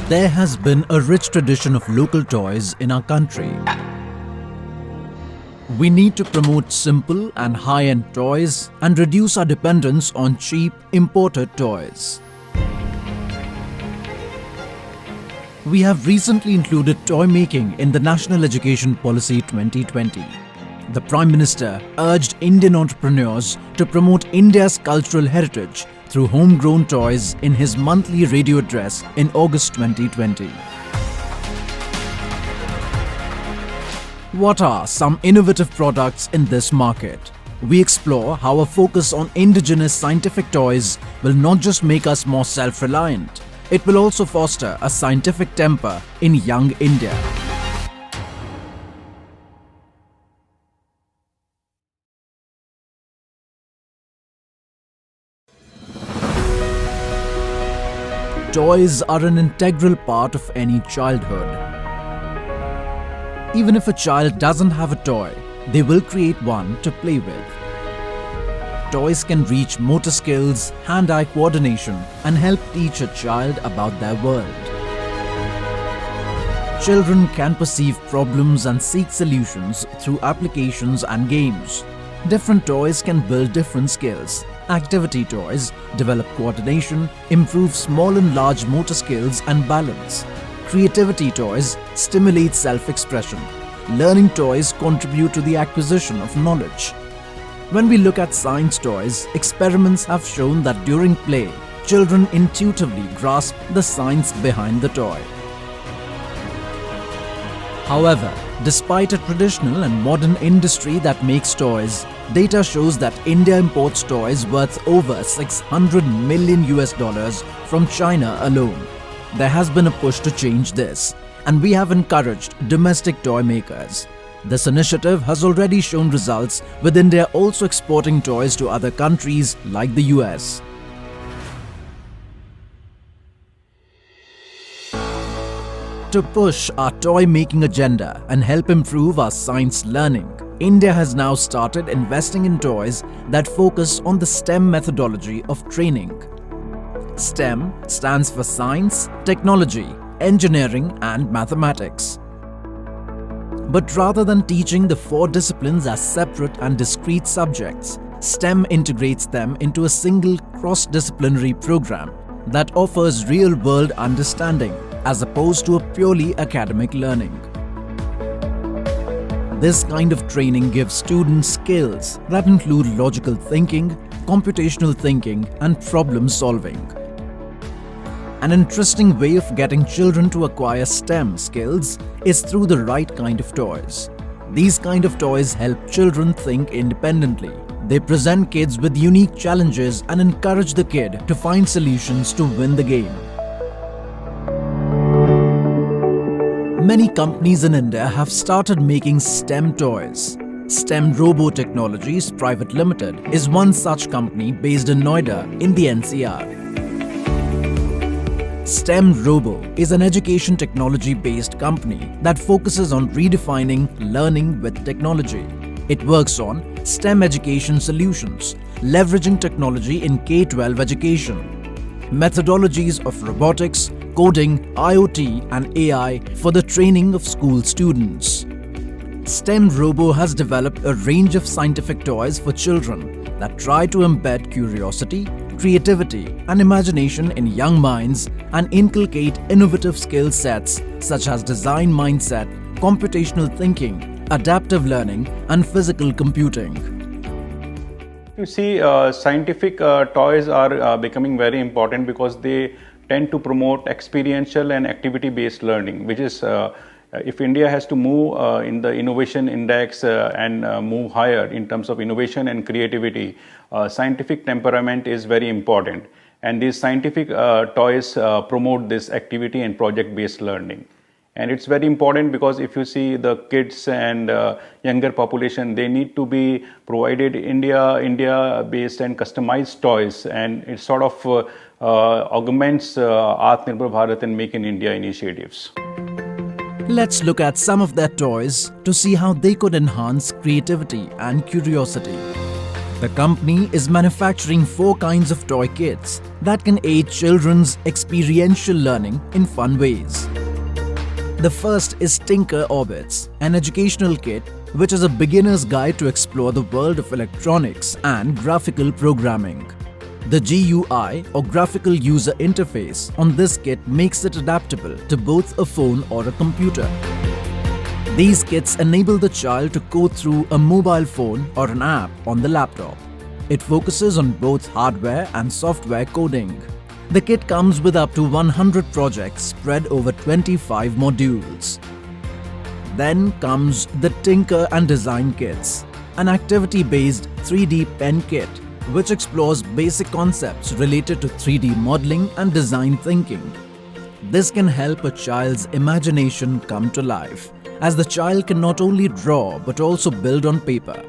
There has been a rich tradition of local toys in our country. We need to promote simple and high-end toys and reduce our dependence on cheap imported toys. We have recently included toy making in the National Education Policy 2020. The Prime Minister urged Indian entrepreneurs to promote India's cultural heritage through homegrown toys in his monthly radio address in August 2020. What are some innovative products in this market? We explore how a focus on indigenous scientific toys will not just make us more self-reliant, it will also foster a scientific temper in young India. Toys are an integral part of any childhood. Even if a child doesn't have a toy, they will create one to play with. Toys can reach motor skills, hand-eye coordination, and help teach a child about their world. Children can perceive problems and seek solutions through applications and games. Different toys can build different skills. Activity toys develop coordination, improve small and large motor skills and balance. Creativity toys stimulate self-expression. Learning toys contribute to the acquisition of knowledge. When we look at science toys, experiments have shown that during play, children intuitively grasp the science behind the toy. However, despite a traditional and modern industry that makes toys, data shows that India imports toys worth over $600 million from China alone. There has been a push to change this, and we have encouraged domestic toy makers. This initiative has already shown results, with India also exporting toys to other countries like the US. To push our toy-making agenda and help improve our science learning, India has now started investing in toys that focus on the STEM methodology of training. STEM stands for Science, Technology, Engineering and Mathematics. But rather than teaching the 4 disciplines as separate and discrete subjects, STEM integrates them into a single cross-disciplinary program that offers real-world understanding as opposed to a purely academic learning. This kind of training gives students skills that include logical thinking, computational thinking, and problem solving. An interesting way of getting children to acquire STEM skills is through the right kind of toys. These kind of toys help children think independently. They present kids with unique challenges and encourage the kid to find solutions to win the game. Many companies in India have started making STEM toys. Stemrobo Technologies Private Limited is one such company based in Noida in the NCR. Stemrobo is an education technology-based company that focuses on redefining learning with technology. It works on STEM education solutions, leveraging technology in K-12 education, methodologies of robotics, coding, IoT and AI for the training of school students. Stemrobo has developed a range of scientific toys for children that try to embed curiosity, creativity and imagination in young minds and inculcate innovative skill sets such as design mindset, computational thinking, adaptive learning and physical computing. You see, scientific toys are becoming very important because they tend to promote experiential and activity-based learning, which is if India has to move in the innovation index and move higher in terms of innovation and creativity, scientific temperament is very important. And these scientific toys promote this activity and project-based learning. And it's very important because if you see the kids and younger population, they need to be provided India-based and customized toys, and it sort of augments Atmanirbhar Bharat and Make in India initiatives. Let's look at some of their toys to see how they could enhance creativity and curiosity. The company is manufacturing 4 kinds of toy kits that can aid children's experiential learning in fun ways. The first is Tinker Orbits, an educational kit which is a beginner's guide to explore the world of electronics and graphical programming. The GUI or graphical user interface on this kit makes it adaptable to both a phone or a computer. These kits enable the child to code through a mobile phone or an app on the laptop. It focuses on both hardware and software coding. The kit comes with up to 100 projects spread over 25 modules. Then comes the Tinker and Design Kits, an activity-based 3D pen kit which explores basic concepts related to 3D modeling and design thinking. This can help a child's imagination come to life, as the child can not only draw but also build on paper.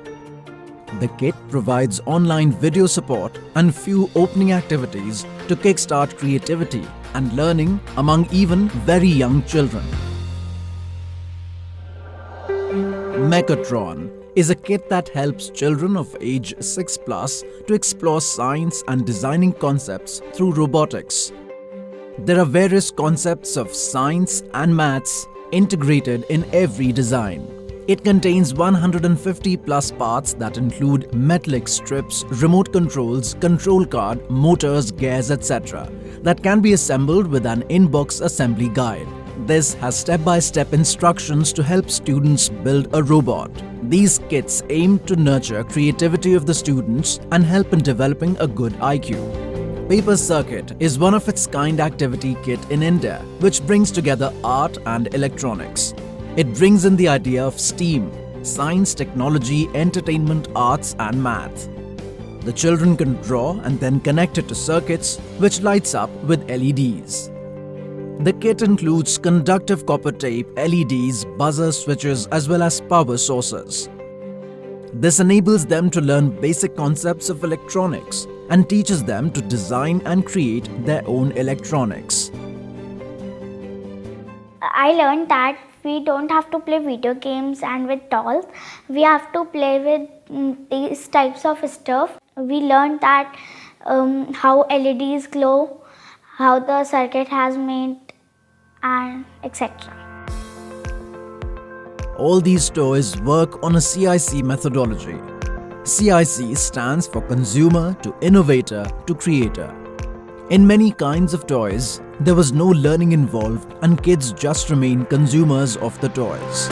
The kit provides online video support and few opening activities to kickstart creativity and learning among even very young children. Mechatron is a kit that helps children of age 6+ to explore science and designing concepts through robotics. There are various concepts of science and maths integrated in every design. It contains 150+ parts that include metallic strips, remote controls, control card, motors, gears, etc. that can be assembled with an in-box assembly guide. This has step-by-step instructions to help students build a robot. These kits aim to nurture creativity of the students and help in developing a good IQ. Paper Circuit is one of its kind activity kit in India, which brings together art and electronics. It brings in the idea of STEAM, science, technology, entertainment, arts and math. The children can draw and then connect it to circuits which lights up with LEDs. The kit includes conductive copper tape, LEDs, buzzer switches as well as power sources. This enables them to learn basic concepts of electronics and teaches them to design and create their own electronics. I learned that we don't have to play video games and with dolls. We have to play with these types of stuff. We learned that how LEDs glow, how the circuit has made, and etc. All these toys work on a CIC methodology. CIC stands for Consumer to Innovator to Creator. In many kinds of toys, there was no learning involved and kids just remain consumers of the toys.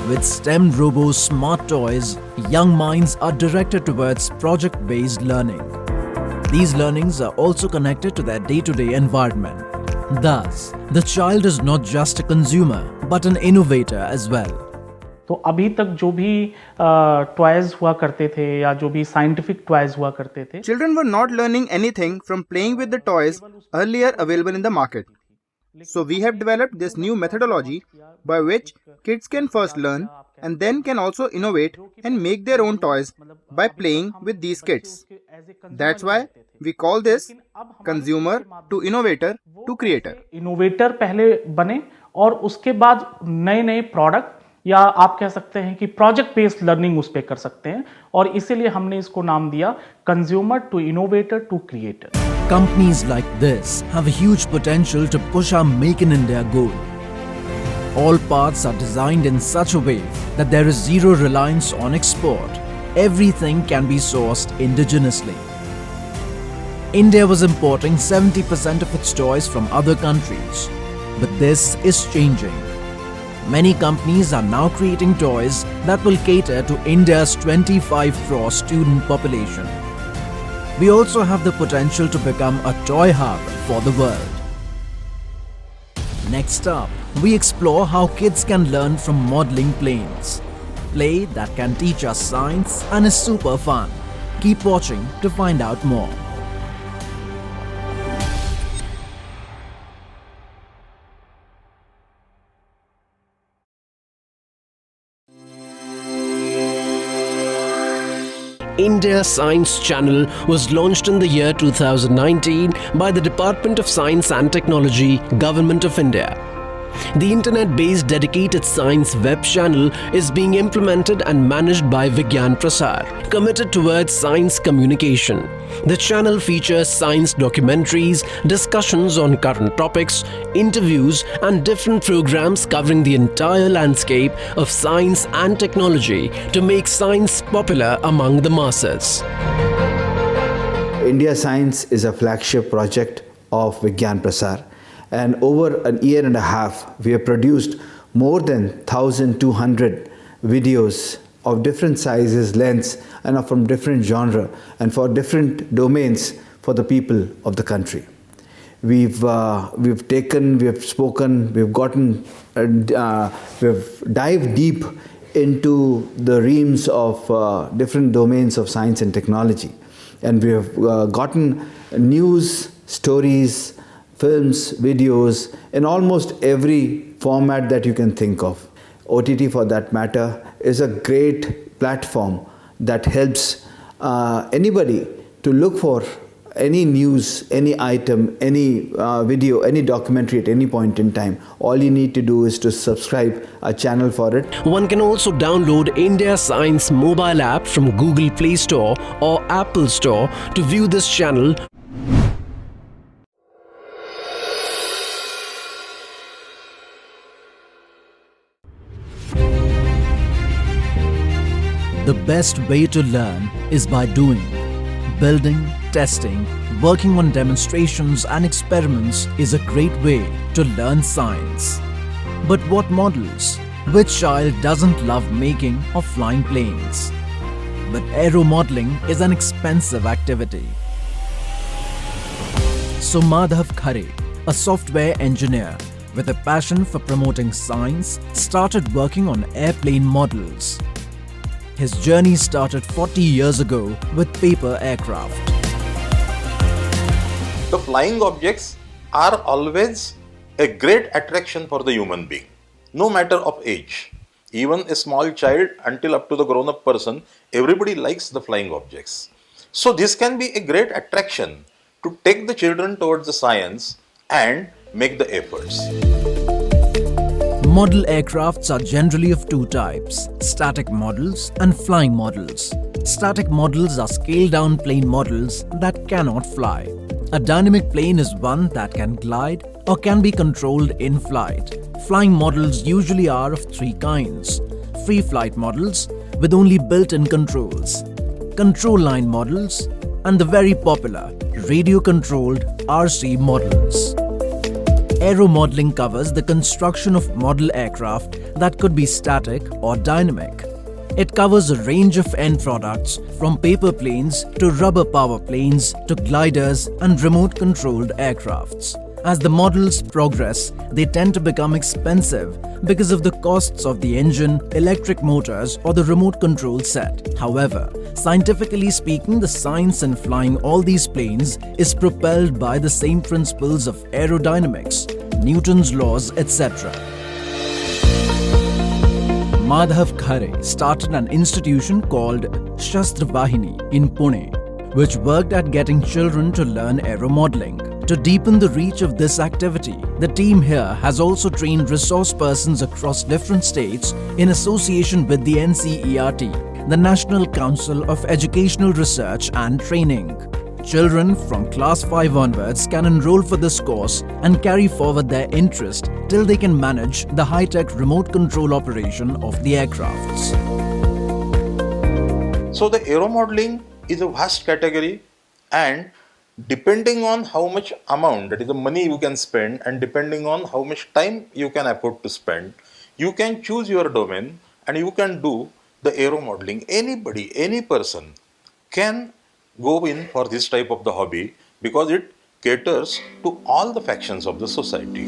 With Stemrobo smart toys, young minds are directed towards project-based learning. These learnings are also connected to their day-to-day environment. Thus, the child is not just a consumer, but an innovator as well. तो अभी तक जो भी toys हुआ करते थे या जो भी साइंटिफिक टॉयज हुआ करते थे, children were not learning anything from playing with the toys earlier available in the market. So we have developed this new methodology by which kids can first learn and then can also innovate and make their own toys by playing with these kits. That's why we call this consumer to innovator to creator. Innovator पहले बने और उसके बाद नए नए product या आप कह सकते हैं कि प्रोजेक्ट बेस्ड लर्निंग उस पे कर सकते हैं, और इसीलिए हमने इसको नाम दिया consumer to innovator to creator. Companies like this have a huge potential to push our Make in India goal. All parts are designed in such a way that there is zero reliance on export. Everything can be sourced indigenously. India was importing 70% of its toys from other countries, but this is changing. Many companies are now creating toys that will cater to India's 25 crore student population. We also have the potential to become a toy hub for the world. Next up, we explore how kids can learn from modeling planes. Play that can teach us science and is super fun. Keep watching to find out more. India Science Channel was launched in the year 2019 by the Department of Science and Technology, Government of India. The internet-based dedicated science web channel is being implemented and managed by Vigyan Prasar, committed towards science communication. The channel features science documentaries, discussions on current topics, interviews, and different programs covering the entire landscape of science and technology to make science popular among the masses. India Science is a flagship project of Vigyan Prasar, and over a year and a half we have produced more than 1,200 videos of different sizes, lengths, and are from different genre and for different domains for the people of the country. We've taken, we have spoken, we've gotten, we've dived deep into the realms of different domains of science and technology. And we have gotten news, stories, films, videos in almost every format that you can think of. OTT, for that matter, is a great platform that helps anybody to look for any news, any item, any video, any documentary at any point in time. All you need to do is to subscribe a channel for it. One can also download India Science mobile app from Google Play Store or Apple Store to view this channel. The best way to learn is by doing. Building, testing, working on demonstrations and experiments is a great way to learn science. But what models? Which child doesn't love making or flying planes? But aeromodelling is an expensive activity. So Madhav Khare, a software engineer with a passion for promoting science, started working on airplane models. His journey started 40 years ago with paper aircraft. The flying objects are always a great attraction for the human being, no matter of age. Even a small child until up to the grown-up person, everybody likes the flying objects. So this can be a great attraction to take the children towards the science and make the efforts. Model aircrafts are generally of two types, static models and flying models. Static models are scaled-down plane models that cannot fly. A dynamic plane is one that can glide or can be controlled in flight. Flying models usually are of three kinds: free flight models with only built-in controls, control line models, and the very popular radio-controlled RC models. Aeromodelling covers the construction of model aircraft that could be static or dynamic. It covers a range of end products from paper planes to rubber power planes to gliders and remote-controlled aircrafts. As the models progress, they tend to become expensive because of the costs of the engine, electric motors, or the remote control set. However, scientifically speaking, the science in flying all these planes is propelled by the same principles of aerodynamics, Newton's laws, etc. Madhav Khare started an institution called Shastra Bahini in Pune, which worked at getting children to learn aeromodelling. To deepen the reach of this activity, the team here has also trained resource persons across different states in association with the NCERT, the National Council of Educational Research and Training. Children from class 5 onwards can enroll for this course and carry forward their interest till they can manage the high-tech remote control operation of the aircrafts. So the aeromodelling is a vast category, and depending on how much amount, that is the money you can spend, and depending on how much time you can afford to spend, you can choose your domain and you can do the aeromodelling. Anybody, any person can go in for this type of the hobby because it caters to all the factions of the society.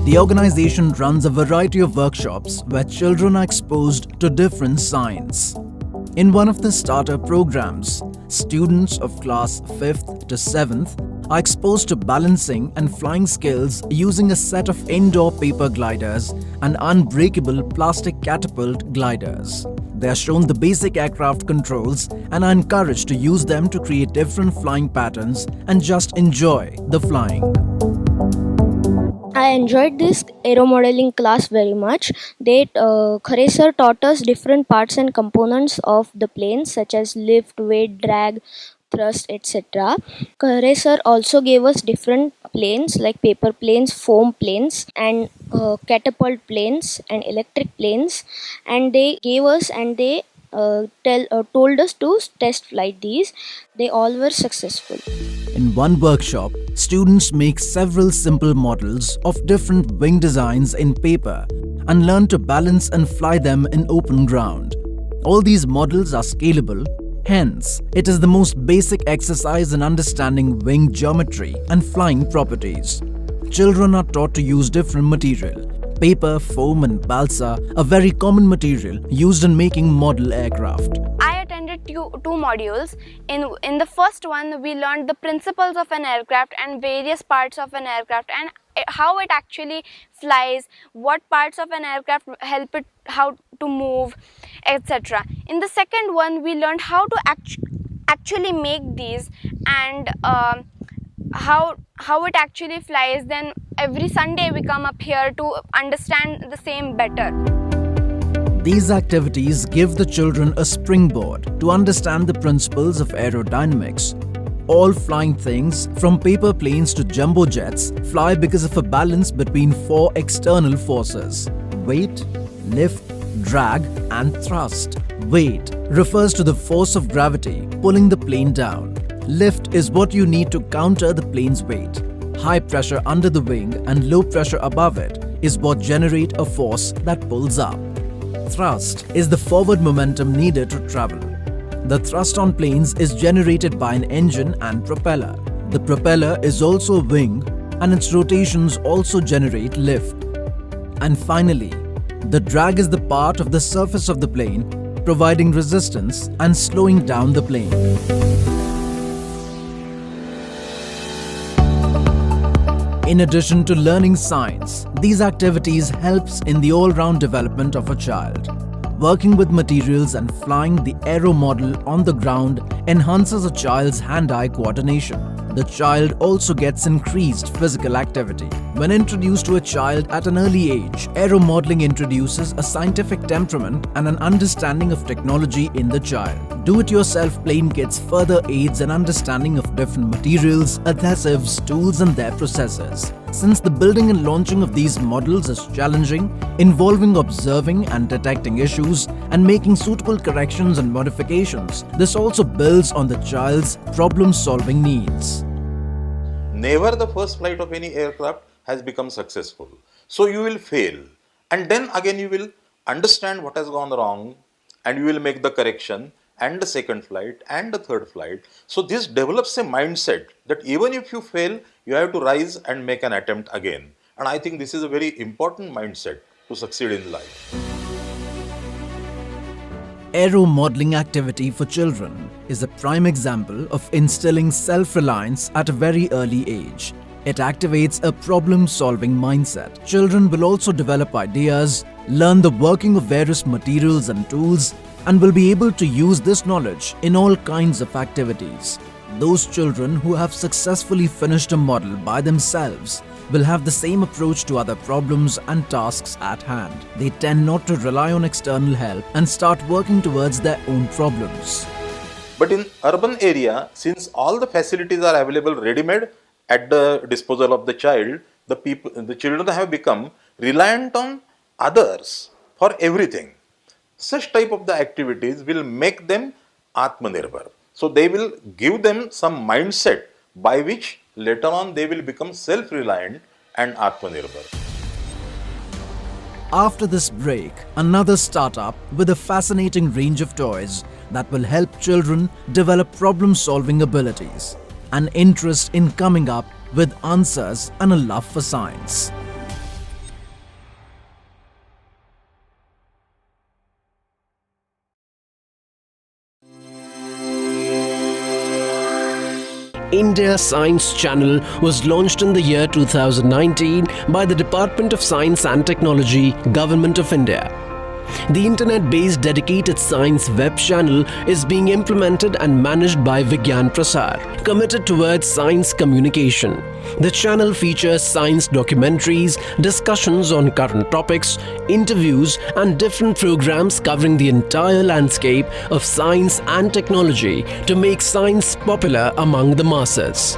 The organization runs a variety of workshops where children are exposed to different science. In one of the starter programs, students of class 5th to 7th are exposed to balancing and flying skills using a set of indoor paper gliders and unbreakable plastic catapult gliders. They are shown the basic aircraft controls and are encouraged to use them to create different flying patterns and just enjoy the flying. I enjoyed this aeromodelling class very much. Khare sir taught us different parts and components of the plane, such as lift, weight, drag, thrust, etc. Khare sir also gave us different planes like paper planes, foam planes, and catapult planes and electric planes. And they gave us and they told us to test flight these. They all were successful. In one workshop, students make several simple models of different wing designs in paper and learn to balance and fly them in open ground. All these models are scalable, hence, it is the most basic exercise in understanding wing geometry and flying properties. Children are taught to use different material. Paper, foam and balsa, a very common material used in making model aircraft. I attended two modules. In the first one, we learned the principles of an aircraft and various parts of an aircraft and how it actually flies, what parts of an aircraft help it how to move, etc. In the second one, we learned how to actually make these and how it actually flies. Then every Sunday we come up here to understand the same better. These activities give the children a springboard to understand the principles of aerodynamics. All flying things, from paper planes to jumbo jets, fly because of a balance between four external forces: weight, lift, drag and thrust. Weight refers to the force of gravity pulling the plane down. Lift is what you need to counter the plane's weight. High pressure under the wing and low pressure above it is what generate a force that pulls up. Thrust is the forward momentum needed to travel. The thrust on planes is generated by an engine and propeller. The propeller is also a wing and its rotations also generate lift. And finally, the drag is the part of the surface of the plane providing resistance and slowing down the plane. In addition to learning science, these activities helps in the all-round development of a child. Working with materials and flying the Aero model on the ground enhances a child's hand-eye coordination. The child also gets increased physical activity. When introduced to a child at an early age, Aero modeling introduces a scientific temperament and an understanding of technology in the child. Do-it-yourself plane kits further aids an understanding of different materials, adhesives, tools and their processes. Since the building and launching of these models is challenging, involving observing and detecting issues and making suitable corrections and modifications, this also builds on the child's problem-solving needs. Never the first flight of any aircraft has become successful. So you will fail and then again you will understand what has gone wrong and you will make the correction and the second flight and the third flight. So this develops a mindset that even if you fail, you have to rise and make an attempt again. And I think this is a very important mindset to succeed in life. Aero modeling activity for children is a prime example of instilling self-reliance at a very early age. It activates a problem-solving mindset. Children will also develop ideas, learn the working of various materials and tools, and will be able to use this knowledge in all kinds of activities. Those children who have successfully finished a model by themselves will have the same approach to other problems and tasks at hand. They tend not to rely on external help and start working towards their own problems. But in urban area, since all the facilities are available ready-made at the disposal of the child, the children have become reliant on others for everything. Such type of the activities will make them Atmanirbhar. So they will give them some mindset by which later on they will become self-reliant and Atmanirbhar. After this break, another startup with a fascinating range of toys that will help children develop problem-solving abilities, an interest in coming up with answers and a love for science. India Science Channel was launched in the year 2019 by the Department of Science and Technology, Government of India. The internet-based dedicated science web channel is being implemented and managed by Vigyan Prasar, committed towards science communication. The channel features science documentaries, discussions on current topics, interviews, and different programs covering the entire landscape of science and technology to make science popular among the masses.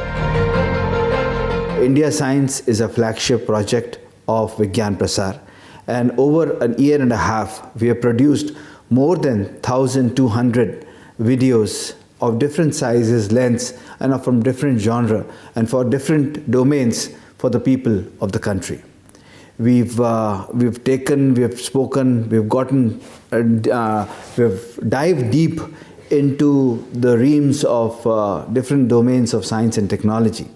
India Science is a flagship project of Vigyan Prasar, and over an year and a half we have produced more than 1,200 videos of different sizes, lengths, and are from different genre and for different domains for the people of the country. We've taken, we have spoken, we've gotten, we've dived deep into the realms of different domains of science and technology.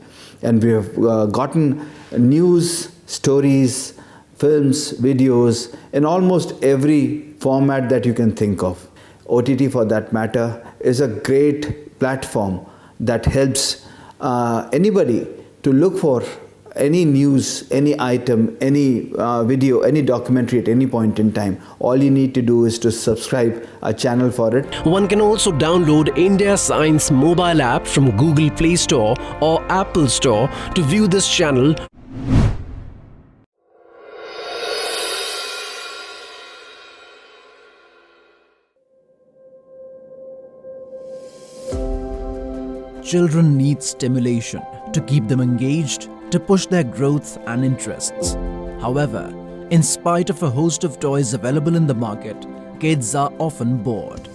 And we have gotten news, stories, films, videos in almost every format that you can think of. OTT, for that matter, is a great platform that helps anybody to look for any news, any item, any video, any documentary at any point in time. All you need to do is to subscribe a channel for it. One can also download India Science mobile app from Google Play Store or Apple Store to view this channel. Children need stimulation to keep them engaged, to push their growth and interests. However, in spite of a host of toys available in the market, kids are often bored.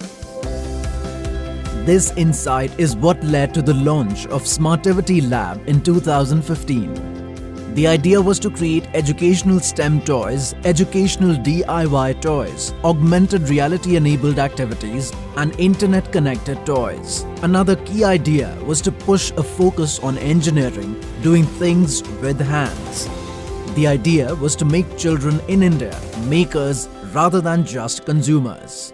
This insight is what led to the launch of Smartivity Lab in 2015. The idea was to create educational STEM toys, educational DIY toys, augmented reality-enabled activities, and internet-connected toys. Another key idea was to push a focus on engineering, doing things with hands. The idea was to make children in India makers rather than just consumers.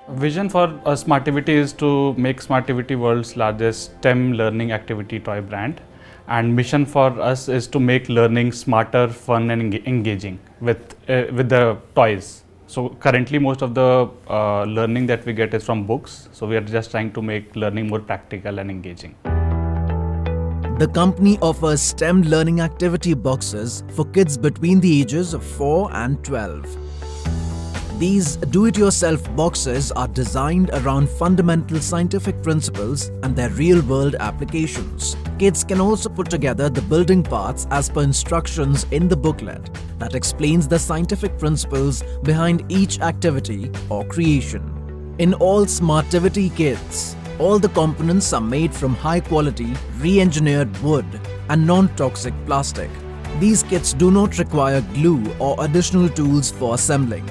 Vision for Smartivity is to make Smartivity world's largest STEM learning activity toy brand. And mission for us is to make learning smarter, fun and engaging with the toys. So currently most of the learning that we get is from books. So we are just trying to make learning more practical and engaging. The company offers STEM learning activity boxes for kids between the ages of 4 and 12. These do-it-yourself boxes are designed around fundamental scientific principles and their real-world applications. Kids can also put together the building parts as per instructions in the booklet that explains the scientific principles behind each activity or creation. In all Smartivity kits, all the components are made from high-quality, re-engineered wood and non-toxic plastic. These kits do not require glue or additional tools for assembling.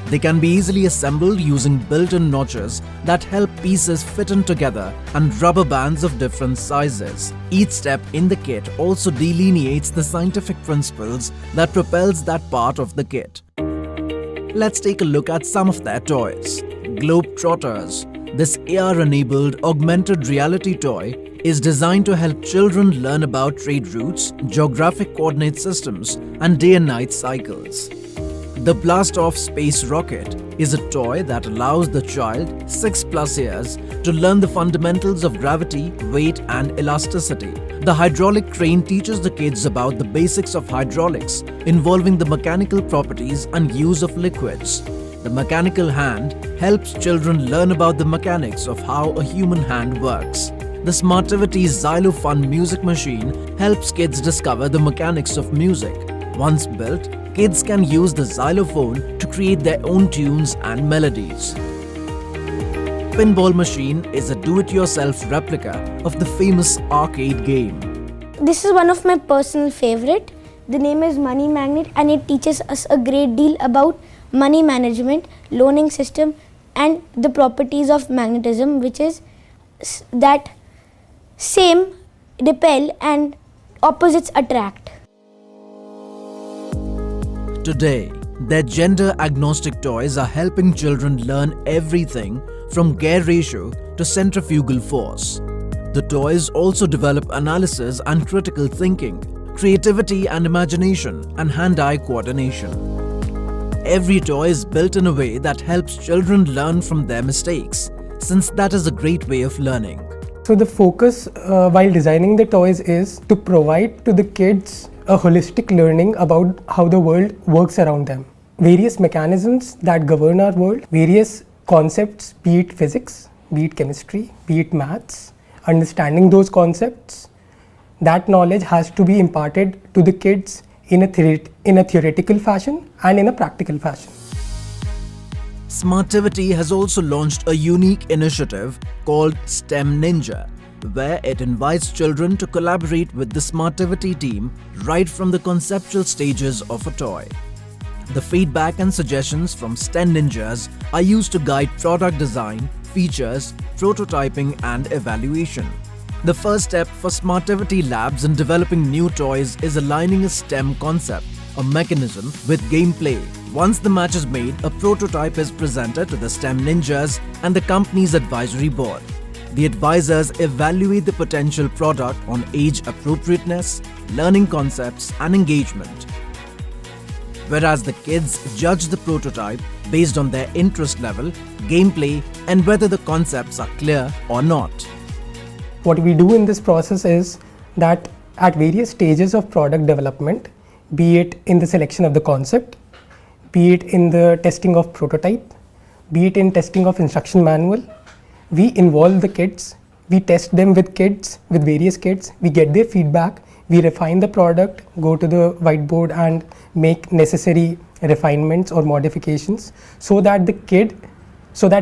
They can be easily assembled using built-in notches that help pieces fit in together and rubber bands of different sizes. Each step in the kit also delineates the scientific principles that propels that part of the kit. Let's take a look at some of their toys. Globetrotters. This AR-enabled augmented reality toy is designed to help children learn about trade routes, geographic coordinate systems, and day and night cycles. The Blast-Off Space Rocket is a toy that allows the child 6+ years to learn the fundamentals of gravity, weight and elasticity. The hydraulic crane teaches the kids about the basics of hydraulics, involving the mechanical properties and use of liquids. The mechanical hand helps children learn about the mechanics of how a human hand works. The Smartivity Xylophone music machine helps kids discover the mechanics of music. Once built, kids can use the xylophone to create their own tunes and melodies. Pinball machine is a do-it-yourself replica of the famous arcade game. This is one of my personal favorite. The name is Money Magnet and it teaches us a great deal about money management, loaning system and the properties of magnetism, which is that same repel and opposites attract. Today, their gender-agnostic toys are helping children learn everything from gear ratio to centrifugal force. The toys also develop analysis and critical thinking, creativity and imagination, and hand-eye coordination. Every toy is built in a way that helps children learn from their mistakes, since that is a great way of learning. So the focus while designing the toys is to provide to the kids a holistic learning about how the world works around them. Various mechanisms that govern our world, various concepts, be it physics, be it chemistry, be it maths, understanding those concepts, that knowledge has to be imparted to the kids in a theoretical fashion and in a practical fashion. Smartivity has also launched a unique initiative called STEM Ninja, where it invites children to collaborate with the Smartivity team right from the conceptual stages of a toy. The feedback and suggestions from STEM Ninjas are used to guide product design, features, prototyping and evaluation. The first step for Smartivity labs in developing new toys is aligning a STEM concept, a mechanism, with gameplay. Once the match is made, a prototype is presented to the STEM Ninjas and the company's advisory board. The advisors evaluate the potential product on age appropriateness, learning concepts and engagement, whereas the kids judge the prototype based on their interest level, gameplay and whether the concepts are clear or not. What we do in this process is that at various stages of product development, be it in the selection of the concept, be it in the testing of prototype, be it in testing of instruction manual, we involve the kids, we test them with kids, with various kids, we get their feedback, we refine the product, go to the whiteboard and make necessary refinements or modifications so that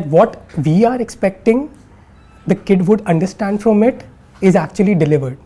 what we are expecting the kid would understand from it is actually delivered.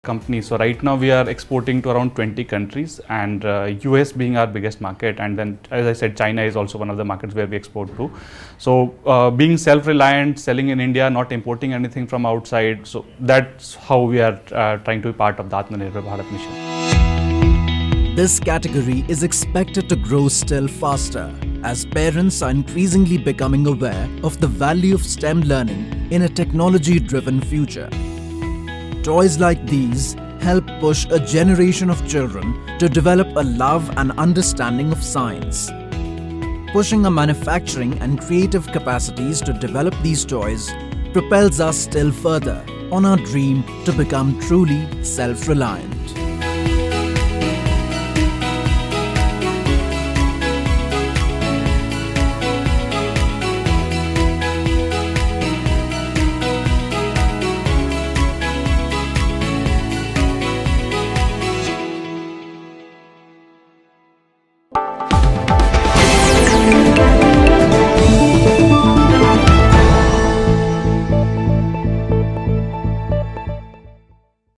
Company. So right now we are exporting to around 20 countries, and US being our biggest market, and then as I said, China is also one of the markets where we export to. So being self-reliant, selling in India, not importing anything from outside, so that's how we are trying to be part of the Atmanirbhar Bharat mission. This category is expected to grow still faster as parents are increasingly becoming aware of the value of STEM learning in a technology-driven future. Toys like these help push a generation of children to develop a love and understanding of science. Pushing our manufacturing and creative capacities to develop these toys propels us still further on our dream to become truly self-reliant.